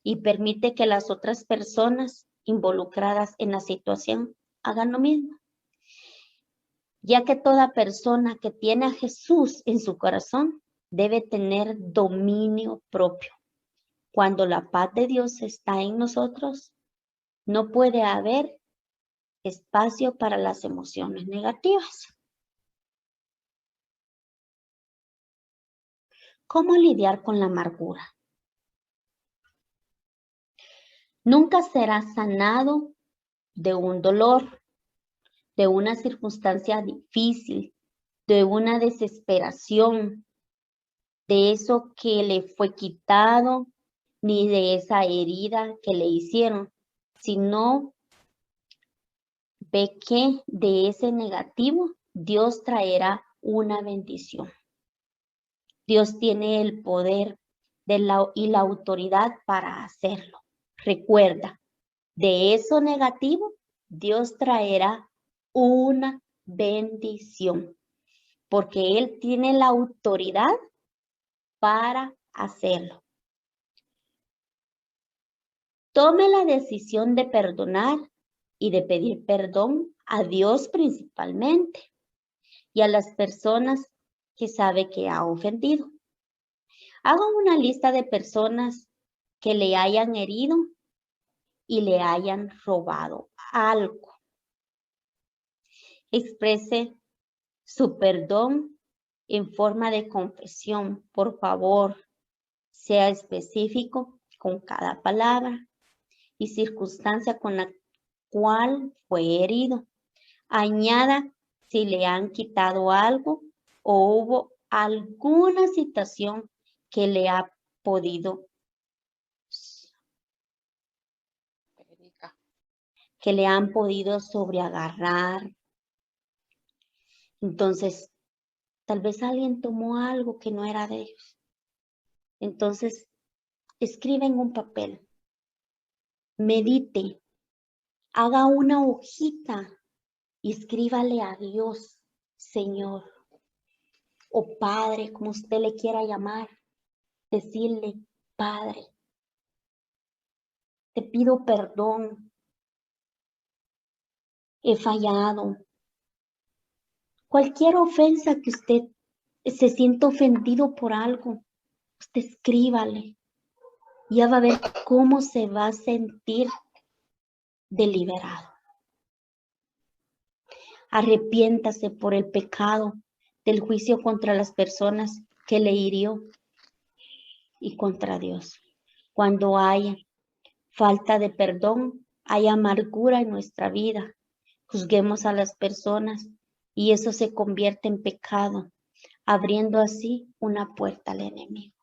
y permite que las otras personas involucradas en la situación hagan lo mismo. Ya que toda persona que tiene a Jesús en su corazón debe tener dominio propio. Cuando la paz de Dios está en nosotros, no puede haber espacio para las emociones negativas. ¿Cómo lidiar con la amargura? Nunca serás sanado de un dolor, de una circunstancia difícil, de una desesperación, de eso que le fue quitado, ni de esa herida que le hicieron, sino ve que de ese negativo Dios traerá una bendición. Dios tiene el poder y la autoridad para hacerlo. Recuerda, de eso negativo, Dios traerá una bendición, porque Él tiene la autoridad para hacerlo. Tome la decisión de perdonar y de pedir perdón a Dios principalmente y a las personas que sabe que ha ofendido. Haga una lista de personas que le hayan herido y le hayan robado algo. Exprese su perdón en forma de confesión. Por favor, sea específico con cada palabra y circunstancia con la cual fue herido. Añada si le han quitado algo o hubo alguna situación que le ha podido que le han podido sobreagarrar. Entonces, tal vez alguien tomó algo que no era de ellos. Entonces, escribe en un papel, medite, haga una hojita y escríbale a Dios, Señor, o Padre, como usted le quiera llamar, decirle, Padre, te pido perdón he fallado. Cualquier ofensa que usted se sienta ofendido por algo, usted escríbale. Ya va a ver cómo se va a sentir deliberado. Arrepiéntase por el pecado del juicio contra las personas que le hirió y contra Dios. Cuando haya falta de perdón, hay amargura en nuestra vida. Juzguemos a las personas y eso se convierte en pecado, abriendo así una puerta al enemigo.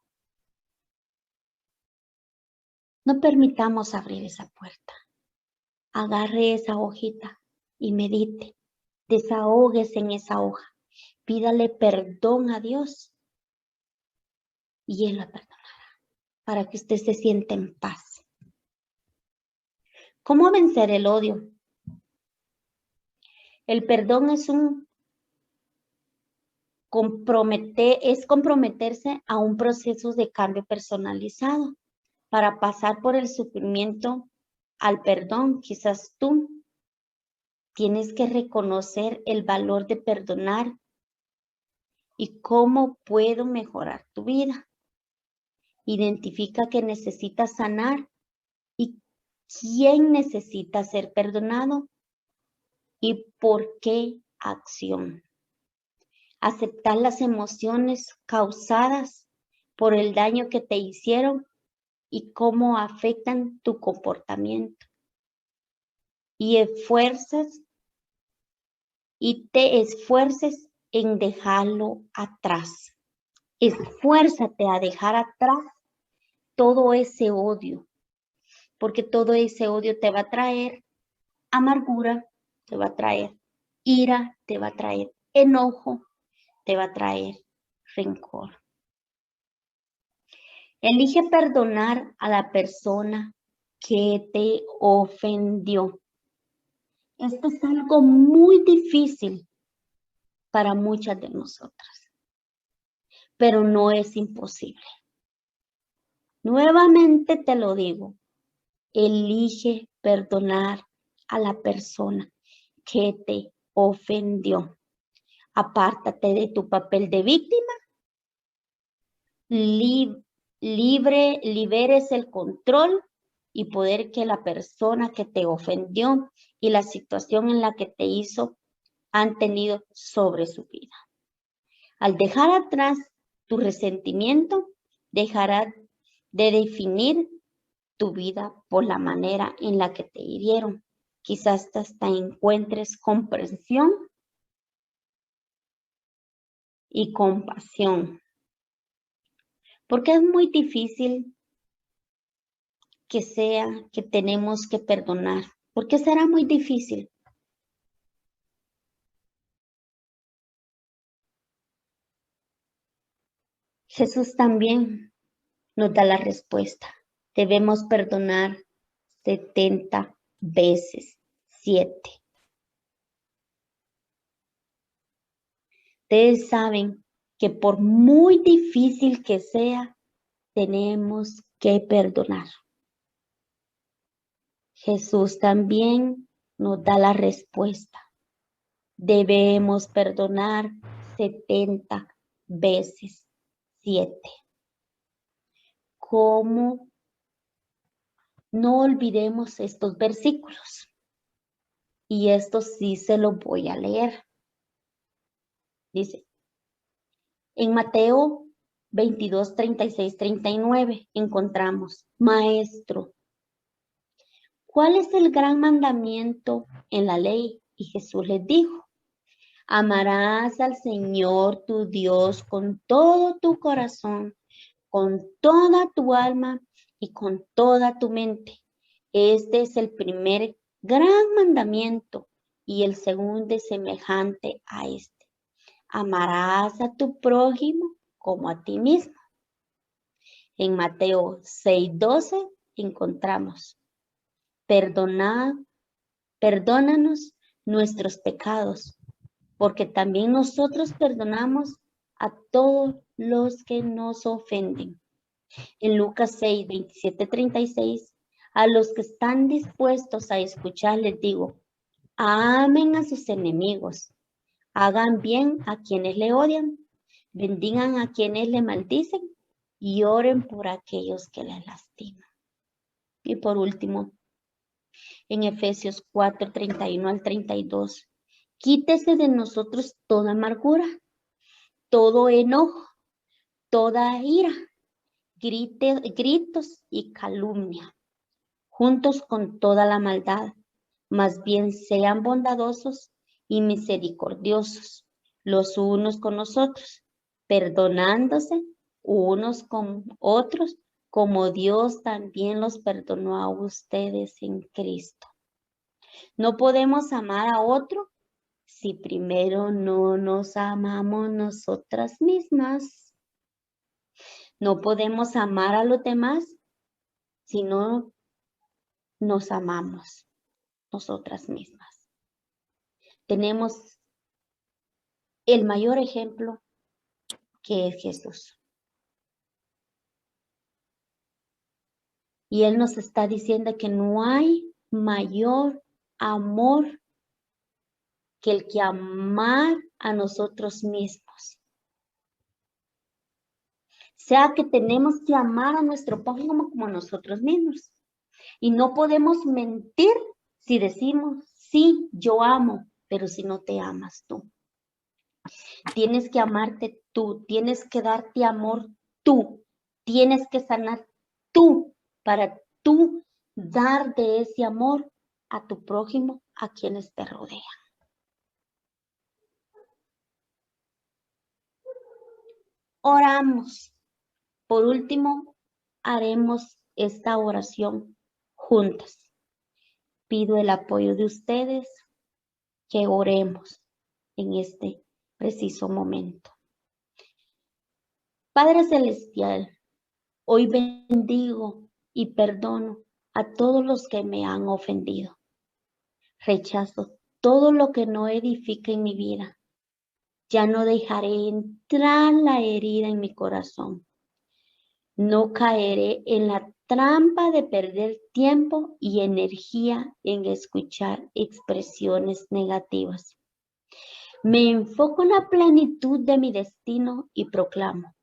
No permitamos abrir esa puerta. Agarre esa hojita y medite. Desahóguese en esa hoja. Pídale perdón a Dios y Él la perdonará para que usted se sienta en paz. ¿Cómo vencer el odio? El perdón es comprometerse a un proceso de cambio personalizado para pasar por el sufrimiento al perdón. Quizás tú tienes que reconocer el valor de perdonar y cómo puedo mejorar tu vida. Identifica que necesitas sanar y quién necesita ser perdonado y por qué acción. Aceptar las emociones causadas por el daño que te hicieron y cómo afectan tu comportamiento. Y te esfuerces en dejarlo atrás. Esfuérzate a dejar atrás todo ese odio, porque todo ese odio te va a traer amargura, te va a traer ira, te va a traer enojo, te va a traer rencor. Elige perdonar a la persona que te ofendió. Esto es algo muy difícil para muchas de nosotras, pero no es imposible. Nuevamente te lo digo, elige perdonar a la persona que te ofendió. Apártate de tu papel de víctima. Liberes el control y poder que la persona que te ofendió y la situación en la que te hizo han tenido sobre su vida. Al dejar atrás tu resentimiento, dejará de definir tu vida por la manera en la que te hirieron. Quizás hasta encuentres comprensión y compasión. Porque es muy difícil que tenemos que perdonar. ¿Por qué será muy difícil? Jesús también nos da la respuesta. Debemos perdonar 70 veces 7. Ustedes saben que por muy difícil que sea, tenemos que perdonar. Jesús también nos da la respuesta. Debemos perdonar 70 veces 7. ¿Cómo? No olvidemos estos versículos. Y esto sí se lo voy a leer. Dice, en Mateo 22, 36, 39 encontramos, Maestro, ¿cuál es el gran mandamiento en la ley? Y Jesús les dijo, amarás al Señor tu Dios con todo tu corazón, con toda tu alma y con toda tu mente. Este es el primer gran mandamiento y el segundo es semejante a este. Amarás a tu prójimo como a ti mismo. En Mateo 6:12 encontramos, perdónanos nuestros pecados, porque también nosotros perdonamos a todos los que nos ofenden. En Lucas 6, 27, 36, a los que están dispuestos a escuchar les digo, Amen a sus enemigos. Hagan bien a quienes le odian. Bendigan a quienes le maldicen. Y oren por aquellos que les lastiman. Y por último, en Efesios 4, 31 al 32. Quítese de nosotros toda amargura, todo enojo, toda ira, gritos y calumnia, juntos con toda la maldad. Más bien sean bondadosos y misericordiosos los unos con los otros, perdonándose unos con otros, como Dios también los perdonó a ustedes en Cristo. No podemos amar a otro si primero no nos amamos nosotras mismas. No podemos amar a los demás si no nos amamos nosotras mismas. Tenemos el mayor ejemplo, que es Jesús. Y Él nos está diciendo que no hay mayor amor que el que amar a nosotros mismos. O sea que tenemos que amar a nuestro prójimo como a nosotros mismos. Y no podemos mentir si decimos, sí, yo amo, pero si no te amas tú. Tienes que amarte tú, tienes que darte amor tú, tienes que sanar tú para tú dar de ese amor a tu prójimo, a quienes te rodean. Oramos. Por último, haremos esta oración juntas. Pido el apoyo de ustedes, que oremos en este preciso momento. Padre Celestial, hoy bendigo y perdono a todos los que me han ofendido. Rechazo todo lo que no edifica en mi vida. Ya no dejaré entrar la herida en mi corazón. No caeré en la trampa de perder tiempo y energía en escuchar expresiones negativas. Me enfoco en la plenitud de mi destino y proclamo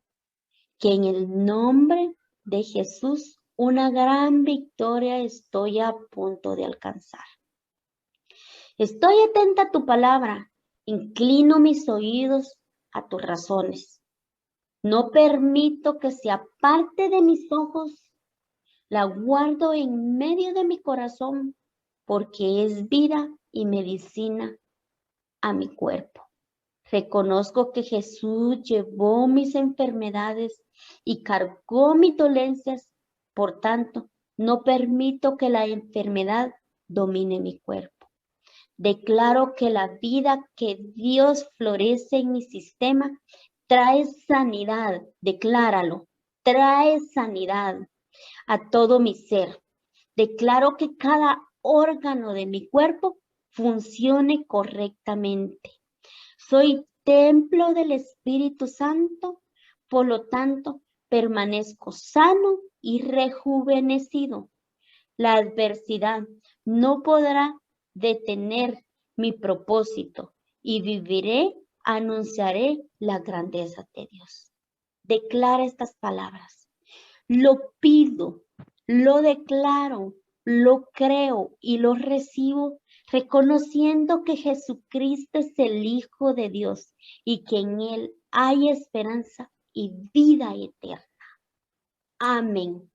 que en el nombre de Jesús una gran victoria estoy a punto de alcanzar. Estoy atenta a tu palabra, inclino mis oídos a tus razones. No permito que se aparte de mis ojos, la guardo en medio de mi corazón, porque es vida y medicina a mi cuerpo. Reconozco que Jesús llevó mis enfermedades y cargó mis dolencias, por tanto, no permito que la enfermedad domine mi cuerpo. Declaro que la vida que Dios florece en mi sistema trae sanidad, decláralo, trae sanidad a todo mi ser. Declaro que cada órgano de mi cuerpo funcione correctamente. Soy templo del Espíritu Santo, por lo tanto, permanezco sano y rejuvenecido. La adversidad no podrá detener mi propósito y viviré, anunciaré la grandeza de Dios. Declara estas palabras. Lo pido, lo declaro, lo creo y lo recibo, reconociendo que Jesucristo es el Hijo de Dios y que en Él hay esperanza y vida eterna. Amén.